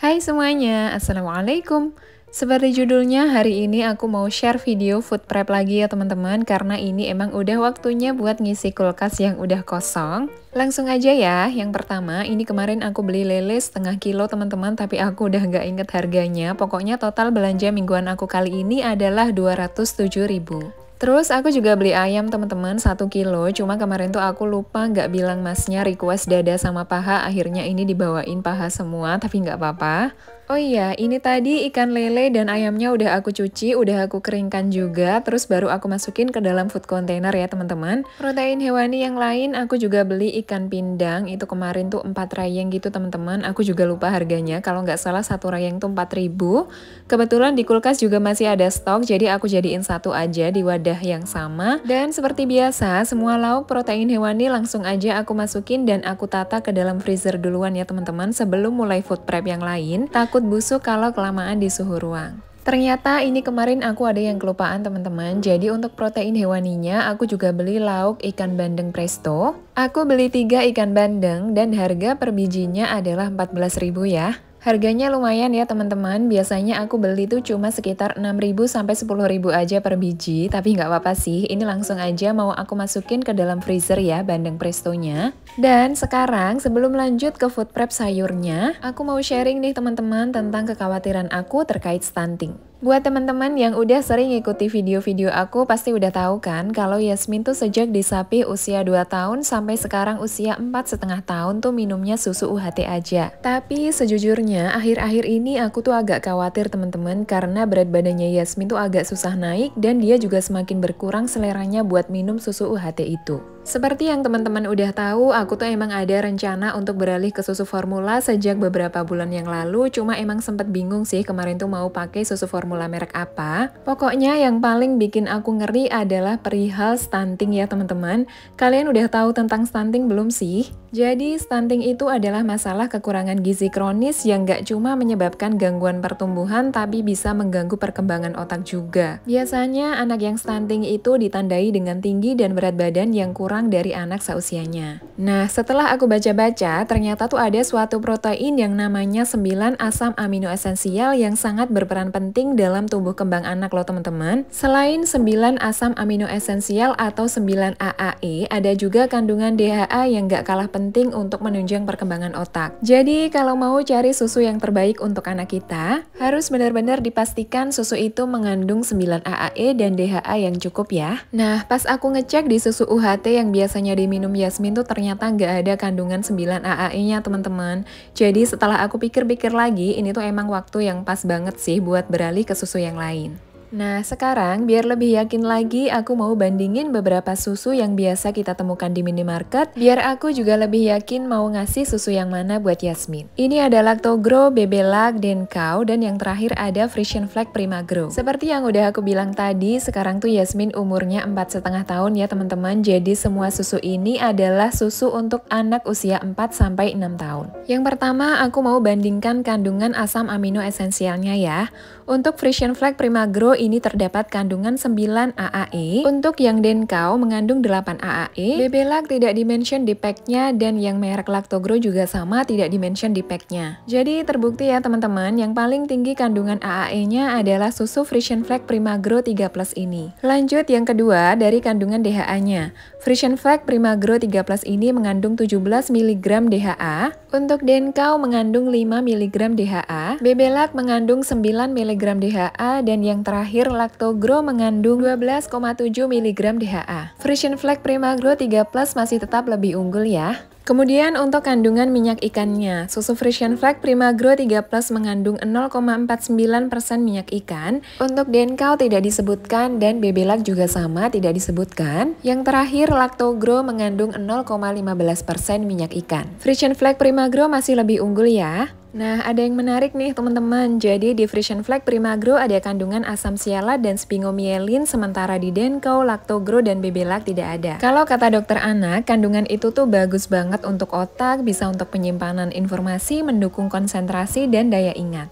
Hai semuanya, Assalamualaikum. Seperti judulnya, hari ini aku mau share video food prep lagi ya teman-teman, karena ini emang udah waktunya buat ngisi kulkas yang udah kosong. Langsung aja ya, yang pertama ini kemarin aku beli lele setengah kilo teman-teman, tapi aku udah nggak inget harganya. Pokoknya total belanja mingguan aku kali ini adalah 207.000. Terus aku juga beli ayam teman-teman 1 kilo, cuma kemarin tuh aku lupa nggak bilang masnya request dada sama paha, akhirnya ini dibawain paha semua, tapi nggak apa-apa. Oh iya, ini tadi ikan lele dan ayamnya udah aku cuci, udah aku keringkan juga, terus baru aku masukin ke dalam food container ya teman-teman. Protein hewani yang lain aku juga beli ikan pindang, itu kemarin tuh 4 rayeng gitu teman-teman, aku juga lupa harganya, kalau nggak salah satu rayeng tuh 4.000. Kebetulan di kulkas juga masih ada stok, jadi aku jadiin satu aja di wadah yang sama. Dan seperti biasa, semua lauk protein hewani langsung aja aku masukin dan aku tata ke dalam freezer duluan ya teman-teman sebelum mulai food prep yang lain. Takut busuk kalau kelamaan di suhu ruang. Ternyata ini kemarin aku ada yang kelupaan teman-teman. Jadi untuk protein hewaninya aku juga beli lauk ikan bandeng presto. Aku beli 3 ikan bandeng dan harga per bijinya adalah 14.000 ya. Harganya lumayan ya teman-teman, biasanya aku beli tuh cuma sekitar 6.000 sampai 10.000 aja per biji, tapi nggak apa-apa sih, ini langsung aja mau aku masukin ke dalam freezer ya, bandeng prestonya. Dan sekarang sebelum lanjut ke food prep sayurnya, aku mau sharing nih teman-teman tentang kekhawatiran aku terkait stunting. Buat teman-teman yang udah sering ikuti video-video aku pasti udah tahu kan kalau Yasmin tuh sejak disapi usia 2 tahun sampai sekarang usia 4,5 tahun tuh minumnya susu UHT aja. Tapi sejujurnya akhir-akhir ini aku tuh agak khawatir teman-teman karena berat badannya Yasmin tuh agak susah naik dan dia juga semakin berkurang seleranya buat minum susu UHT itu. Seperti yang teman-teman udah tahu, aku tuh emang ada rencana untuk beralih ke susu formula sejak beberapa bulan yang lalu, cuma emang sempet bingung sih kemarin tuh mau pakai susu formula merek apa. Pokoknya yang paling bikin aku ngeri adalah perihal stunting ya teman-teman. Kalian udah tahu tentang stunting belum sih? Jadi stunting itu adalah masalah kekurangan gizi kronis yang gak cuma menyebabkan gangguan pertumbuhan tapi bisa mengganggu perkembangan otak juga. Biasanya anak yang stunting itu ditandai dengan tinggi dan berat badan yang kurang dari anak seusianya. Nah, setelah aku baca-baca, ternyata tuh ada suatu protein yang namanya 9 asam amino esensial yang sangat berperan penting dalam tumbuh kembang anak loh teman-teman. Selain 9 asam amino esensial atau 9 AAE, ada juga kandungan DHA yang gak kalah penting untuk menunjang perkembangan otak. Jadi kalau mau cari susu yang terbaik untuk anak kita, harus benar-benar dipastikan susu itu mengandung 9 AAE dan DHA yang cukup ya. Nah, pas aku ngecek di susu UHT yang biasanya diminum Yasmin tuh ternyata nggak ada kandungan 9 AAE-nya teman-teman. Jadi setelah aku pikir-pikir lagi, ini tuh emang waktu yang pas banget sih buat beralih ke susu yang lain. Nah, sekarang biar lebih yakin lagi, aku mau bandingin beberapa susu yang biasa kita temukan di minimarket, biar aku juga lebih yakin mau ngasih susu yang mana buat Yasmin. Ini ada Lactogro, Bebelac, Denkau, dan yang terakhir ada Frisian Flag Primagro. Seperti yang udah aku bilang tadi, sekarang tuh Yasmin umurnya 4,5 tahun ya teman-teman, jadi semua susu ini adalah susu untuk anak usia 4-6 tahun. Yang pertama, aku mau bandingkan kandungan asam amino esensialnya ya. Untuk Frisian Flag Primagro ini terdapat kandungan 9 AAE, untuk yang Denkau mengandung 8 AAE, Bebelac tidak dimention di packnya, dan yang merek Lactogro juga sama tidak dimention di packnya. Jadi terbukti ya teman-teman, yang paling tinggi kandungan AAE-nya adalah susu Frisian Flag Primagro 3 Plus ini. Lanjut yang kedua dari kandungan DHA-nya. Frisian Flag Primagro 3 Plus ini mengandung 17 mg DHA, untuk Denkau mengandung 5 mg DHA, Bebelac mengandung 9 mg DHA, dan yang terakhir Lactogro mengandung 12,7 mg DHA. Frisian Flag Primagro 3 Plus masih tetap lebih unggul ya. Kemudian untuk kandungan minyak ikannya, susu Frisian Flag Primagro 3 Plus mengandung 0,49% minyak ikan, untuk Denkau tidak disebutkan dan Bebelac juga sama tidak disebutkan. Yang terakhir Lactogro mengandung 0,15% minyak ikan. Frisian Flag Primagro masih lebih unggul ya. Nah, ada yang menarik nih teman-teman. Jadi di Frisian Flag Primagro ada kandungan asam sialat dan sphingomyelin, sementara di Denkau, Lactogro, dan Bebelac tidak ada. Kalau kata dokter anak, kandungan itu tuh bagus banget untuk otak, bisa untuk penyimpanan informasi, mendukung konsentrasi dan daya ingat.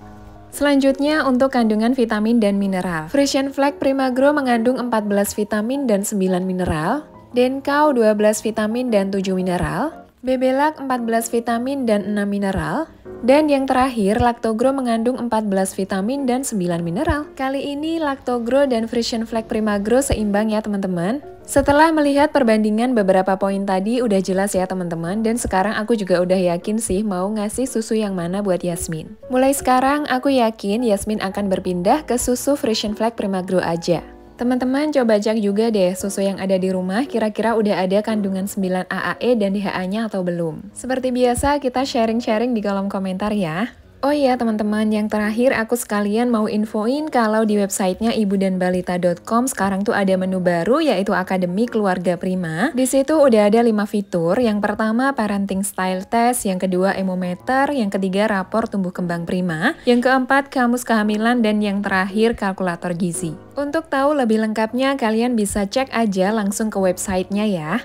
Selanjutnya untuk kandungan vitamin dan mineral. Frisian Flag Primagro mengandung 14 vitamin dan 9 mineral, Denkau 12 vitamin dan 7 mineral, Bebelac 14 vitamin dan 6 mineral. Dan yang terakhir, Lactogro mengandung 14 vitamin dan 9 mineral. Kali ini Lactogro dan Frisian Flag Primagro seimbang ya teman-teman. Setelah melihat perbandingan beberapa poin tadi udah jelas ya teman-teman, dan sekarang aku juga udah yakin sih mau ngasih susu yang mana buat Yasmin. Mulai sekarang aku yakin Yasmin akan berpindah ke susu Frisian Flag Primagro aja. Teman-teman coba cek juga deh susu yang ada di rumah kira-kira udah ada kandungan 9 AAE dan DHA-nya atau belum. Seperti biasa kita sharing-sharing di kolom komentar ya. Oh iya teman-teman, yang terakhir aku sekalian mau infoin kalau di websitenya ibudanbalita.com sekarang tuh ada menu baru yaitu Akademi Keluarga Prima. Di situ udah ada 5 fitur. Yang pertama parenting style test, yang kedua emometer, yang ketiga rapor tumbuh kembang Prima, yang keempat kamus kehamilan, dan yang terakhir kalkulator gizi. Untuk tahu lebih lengkapnya kalian bisa cek aja langsung ke websitenya ya.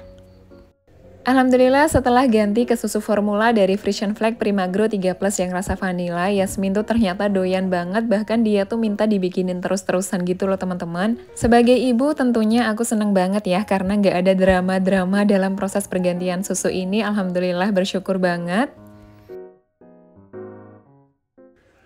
Alhamdulillah setelah ganti ke susu formula dari Frisian Flag Primagro 3 Plus yang rasa vanilla, Yasmin tuh ternyata doyan banget, bahkan dia tuh minta dibikinin terus-terusan gitu loh teman-teman. Sebagai ibu tentunya aku seneng banget ya karena nggak ada drama-drama dalam proses pergantian susu ini, alhamdulillah bersyukur banget.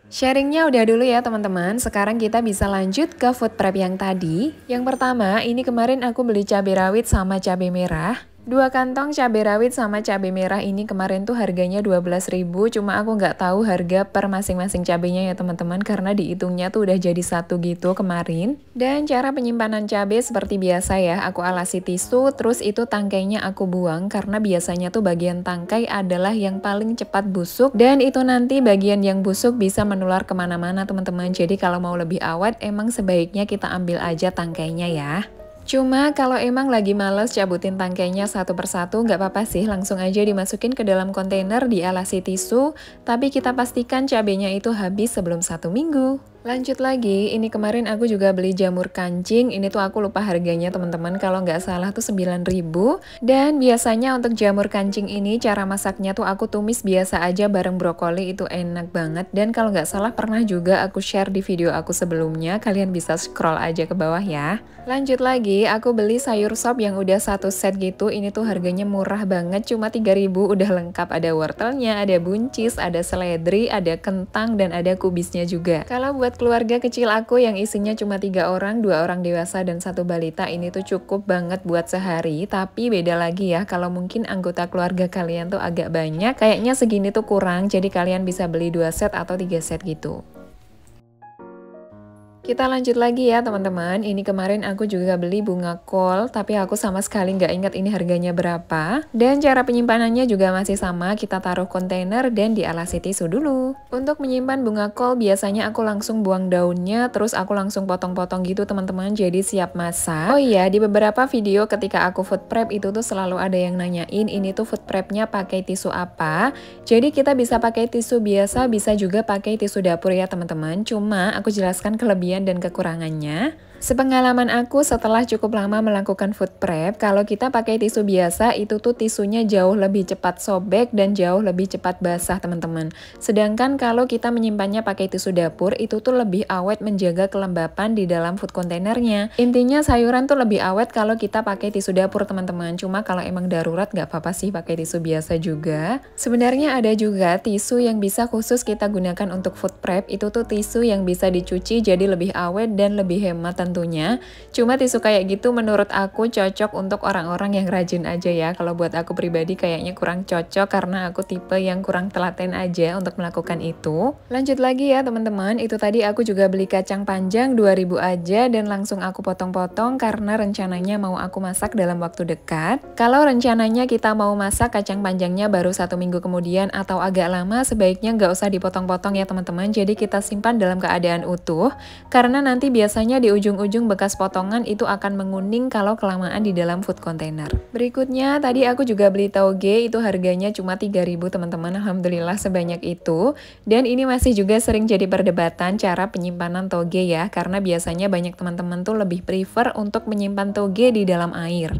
Sharingnya udah dulu ya teman-teman, sekarang kita bisa lanjut ke food prep yang tadi. Yang pertama, ini kemarin aku beli cabai rawit sama cabai merah. 2 kantong cabai rawit sama cabai merah ini kemarin tuh harganya 12.000, cuma aku nggak tahu harga per masing-masing cabainya ya teman-teman karena dihitungnya tuh udah jadi satu gitu kemarin. Dan cara penyimpanan cabai seperti biasa ya, aku alasi tisu, terus itu tangkainya aku buang karena biasanya tuh bagian tangkai adalah yang paling cepat busuk dan itu nanti bagian yang busuk bisa menular kemana-mana teman-teman. Jadi kalau mau lebih awet emang sebaiknya kita ambil aja tangkainya ya. Cuma kalau emang lagi males cabutin tangkainya satu persatu nggak apa-apa sih, langsung aja dimasukin ke dalam kontainer dialasi tisu, tapi kita pastikan cabenya itu habis sebelum 1 minggu. Lanjut lagi, ini kemarin aku juga beli jamur kancing, ini tuh aku lupa harganya teman-teman, kalau nggak salah tuh 9.000. Dan biasanya untuk jamur kancing ini cara masaknya tuh aku tumis biasa aja bareng brokoli, itu enak banget. Dan kalau nggak salah pernah juga aku share di video aku sebelumnya, kalian bisa scroll aja ke bawah ya. Lanjut lagi, aku beli sayur sop yang udah satu set gitu, ini tuh harganya murah banget, cuma 3.000 udah lengkap, ada wortelnya, ada buncis, ada seledri, ada kentang, dan ada kubisnya juga. Kalau buat keluarga kecil aku yang isinya cuma 3 orang, 2 orang dewasa dan 1 balita, ini tuh cukup banget buat sehari. Tapi beda lagi ya, kalau mungkin anggota keluarga kalian tuh agak banyak, kayaknya segini tuh kurang, jadi kalian bisa beli 2 set atau 3 set gitu. Kita lanjut lagi ya teman-teman, ini kemarin aku juga beli bunga kol, tapi aku sama sekali nggak ingat ini harganya berapa. Dan cara penyimpanannya juga masih sama, kita taruh kontainer dan dialasi tisu dulu. Untuk menyimpan bunga kol biasanya aku langsung buang daunnya, terus aku langsung potong-potong gitu teman-teman, jadi siap masak. Oh iya, di beberapa video ketika aku food prep itu tuh selalu ada yang nanyain, ini tuh food prepnya pakai tisu apa. Jadi kita bisa pakai tisu biasa, bisa juga pakai tisu dapur ya teman-teman, cuma aku jelaskan kelebihan dan kekurangannya. Sepengalaman aku setelah cukup lama melakukan food prep, kalau kita pakai tisu biasa itu tuh tisunya jauh lebih cepat sobek dan jauh lebih cepat basah teman-teman. Sedangkan kalau kita menyimpannya pakai tisu dapur itu tuh lebih awet, menjaga kelembapan di dalam food containernya. Intinya sayuran tuh lebih awet kalau kita pakai tisu dapur teman-teman. Cuma kalau emang darurat nggak apa-apa sih pakai tisu biasa juga. Sebenarnya ada juga tisu yang bisa khusus kita gunakan untuk food prep, itu tuh tisu yang bisa dicuci jadi lebih awet dan lebih hemat tentunya. Cuma tisu kayak gitu menurut aku cocok untuk orang-orang yang rajin aja ya. Kalau buat aku pribadi kayaknya kurang cocok karena aku tipe yang kurang telaten aja untuk melakukan itu. Lanjut lagi ya teman-teman, itu tadi aku juga beli kacang panjang 2.000 aja dan langsung aku potong-potong karena rencananya mau aku masak dalam waktu dekat. Kalau rencananya kita mau masak kacang panjangnya baru 1 minggu kemudian atau agak lama, sebaiknya nggak usah dipotong-potong ya teman-teman, jadi kita simpan dalam keadaan utuh karena nanti biasanya di ujung-ujung bekas potongan itu akan menguning kalau kelamaan di dalam food container. Berikutnya tadi aku juga beli tauge, itu harganya cuma 3.000 teman-teman, alhamdulillah sebanyak itu. Dan ini masih juga sering jadi perdebatan cara penyimpanan tauge ya, karena biasanya banyak teman-teman tuh lebih prefer untuk menyimpan tauge di dalam air.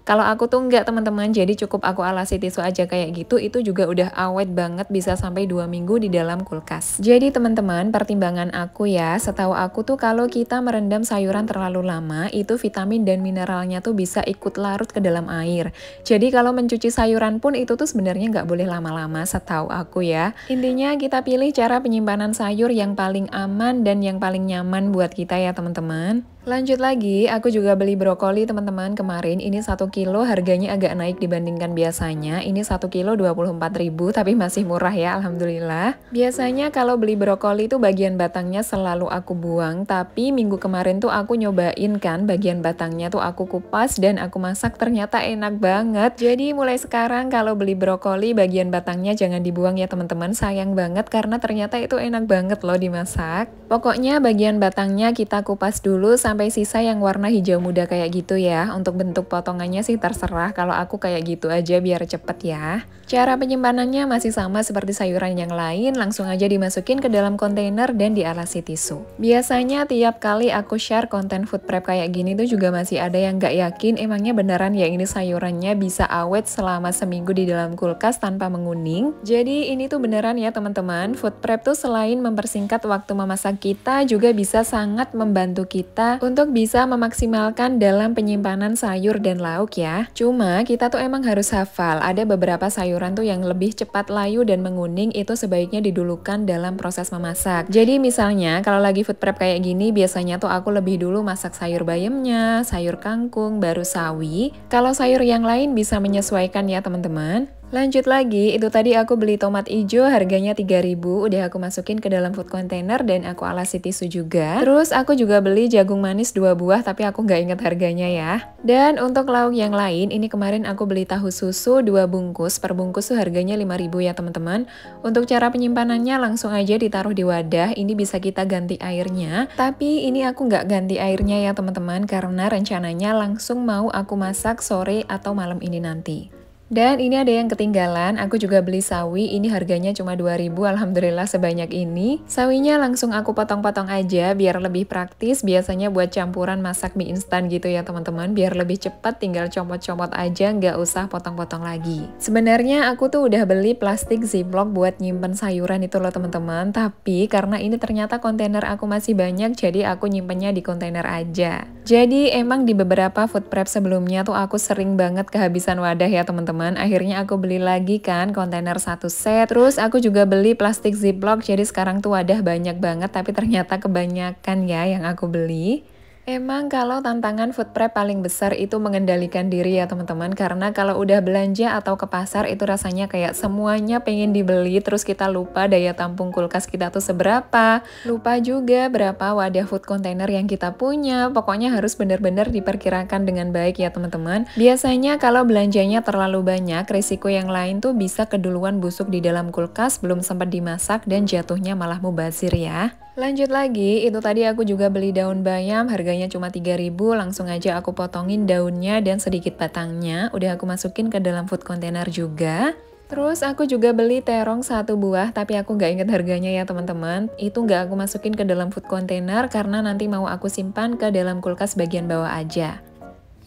Kalau aku tuh enggak teman-teman, jadi cukup aku alasi tisu aja kayak gitu, itu juga udah awet banget, bisa sampai 2 minggu di dalam kulkas. Jadi teman-teman, pertimbangan aku ya, setahu aku tuh kalau kita merendam sayuran terlalu lama, itu vitamin dan mineralnya tuh bisa ikut larut ke dalam air. Jadi kalau mencuci sayuran pun itu tuh sebenarnya nggak boleh lama-lama, setahu aku ya. Intinya kita pilih cara penyimpanan sayur yang paling aman dan yang paling nyaman buat kita ya teman-teman. Lanjut lagi, aku juga beli brokoli teman-teman kemarin. Ini 1 kilo harganya agak naik dibandingkan biasanya. Ini 1 kilo 24.000 tapi masih murah ya, alhamdulillah. Biasanya kalau beli brokoli itu bagian batangnya selalu aku buang, tapi minggu kemarin tuh aku nyobain kan bagian batangnya tuh aku kupas dan aku masak, ternyata enak banget. Jadi mulai sekarang kalau beli brokoli bagian batangnya jangan dibuang ya teman-teman, sayang banget karena ternyata itu enak banget loh dimasak. Pokoknya bagian batangnya kita kupas dulu sampai sisa yang warna hijau muda kayak gitu ya. Untuk bentuk potongannya sih terserah, kalau aku kayak gitu aja biar cepet ya. Cara penyimpanannya masih sama seperti sayuran yang lain, langsung aja dimasukin ke dalam kontainer dan dialasi tisu. Biasanya tiap kali aku share konten food prep kayak gini tuh juga masih ada yang nggak yakin emangnya beneran ya ini sayurannya bisa awet selama seminggu di dalam kulkas tanpa menguning. Jadi ini tuh beneran ya teman-teman, food prep tuh selain mempersingkat waktu memasak kita juga bisa sangat membantu kita untuk bisa memaksimalkan dalam penyimpanan sayur dan lauk ya. Cuma kita tuh emang harus hafal, ada beberapa sayuran tuh yang lebih cepat layu dan menguning, itu sebaiknya didulukan dalam proses memasak. Jadi misalnya kalau lagi food prep kayak gini, biasanya tuh aku lebih dulu masak sayur bayamnya, sayur kangkung, baru sawi. Kalau sayur yang lain bisa menyesuaikan ya teman-teman. Lanjut lagi, itu tadi aku beli tomat hijau harganya 3.000, udah aku masukin ke dalam food container dan aku alasi tisu juga. Terus aku juga beli jagung manis 2 buah tapi aku nggak inget harganya ya. Dan untuk lauk yang lain, ini kemarin aku beli tahu susu 2 bungkus, per bungkus tuh harganya 5.000 ya teman-teman. Untuk cara penyimpanannya langsung aja ditaruh di wadah, ini bisa kita ganti airnya. Tapi ini aku nggak ganti airnya ya teman-teman, karena rencananya langsung mau aku masak sore atau malam ini nanti. Dan ini ada yang ketinggalan, aku juga beli sawi, ini harganya cuma 2.000, alhamdulillah sebanyak ini. Sawinya langsung aku potong-potong aja biar lebih praktis, biasanya buat campuran masak mie instan gitu ya teman-teman, biar lebih cepat tinggal comot-comot aja, nggak usah potong-potong lagi. Sebenarnya aku tuh udah beli plastik ziplock buat nyimpen sayuran itu loh teman-teman, tapi karena ini ternyata kontainer aku masih banyak, jadi aku nyimpennya di kontainer aja. Jadi emang di beberapa food prep sebelumnya tuh aku sering banget kehabisan wadah ya teman-teman. Akhirnya aku beli lagi kan kontainer 1 set. Terus aku juga beli plastik ziplock, jadi sekarang tuh wadah banyak banget, tapi ternyata kebanyakan ya yang aku beli. Emang kalau tantangan food prep paling besar itu mengendalikan diri ya teman-teman, karena kalau udah belanja atau ke pasar itu rasanya kayak semuanya pengen dibeli, terus kita lupa daya tampung kulkas kita tuh seberapa, lupa juga berapa wadah food container yang kita punya. Pokoknya harus benar-benar diperkirakan dengan baik ya teman-teman. Biasanya kalau belanjanya terlalu banyak, risiko yang lain tuh bisa keduluan busuk di dalam kulkas, belum sempat dimasak dan jatuhnya malah mubazir ya. Lanjut lagi, itu tadi aku juga beli daun bayam, harganya cuma 3.000, langsung aja aku potongin daunnya dan sedikit batangnya, udah aku masukin ke dalam food container juga. Terus aku juga beli terong 1 buah, tapi aku nggak inget harganya ya teman-teman. Itu nggak aku masukin ke dalam food container karena nanti mau aku simpan ke dalam kulkas bagian bawah aja.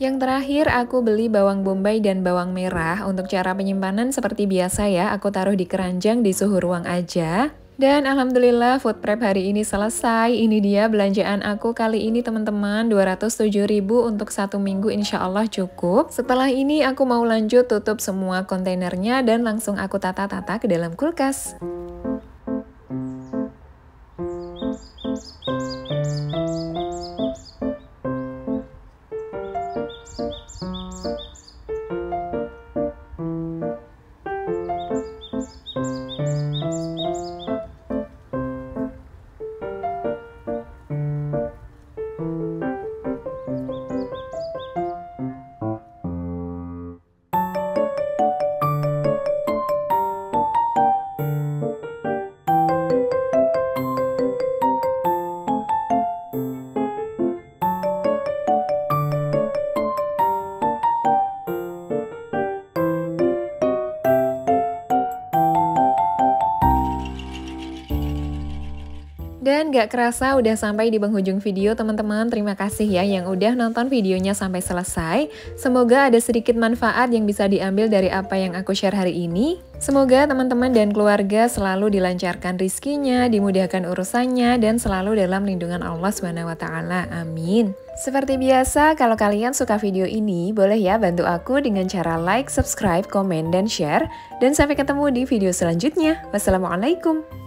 Yang terakhir aku beli bawang bombay dan bawang merah. Untuk cara penyimpanan seperti biasa ya, aku taruh di keranjang di suhu ruang aja. Dan alhamdulillah food prep hari ini selesai. Ini dia belanjaan aku kali ini teman-teman, 207.000 untuk 1 minggu, insya Allah cukup. Setelah ini aku mau lanjut tutup semua kontainernya dan langsung aku tata-tata ke dalam kulkas. Dan gak kerasa udah sampai di penghujung video teman-teman. Terima kasih ya yang udah nonton videonya sampai selesai. Semoga ada sedikit manfaat yang bisa diambil dari apa yang aku share hari ini. Semoga teman-teman dan keluarga selalu dilancarkan rizkinya, dimudahkan urusannya, dan selalu dalam lindungan Allah SWT. Amin. Seperti biasa, kalau kalian suka video ini, boleh ya bantu aku dengan cara like, subscribe, komen, dan share. Dan sampai ketemu di video selanjutnya. Wassalamualaikum.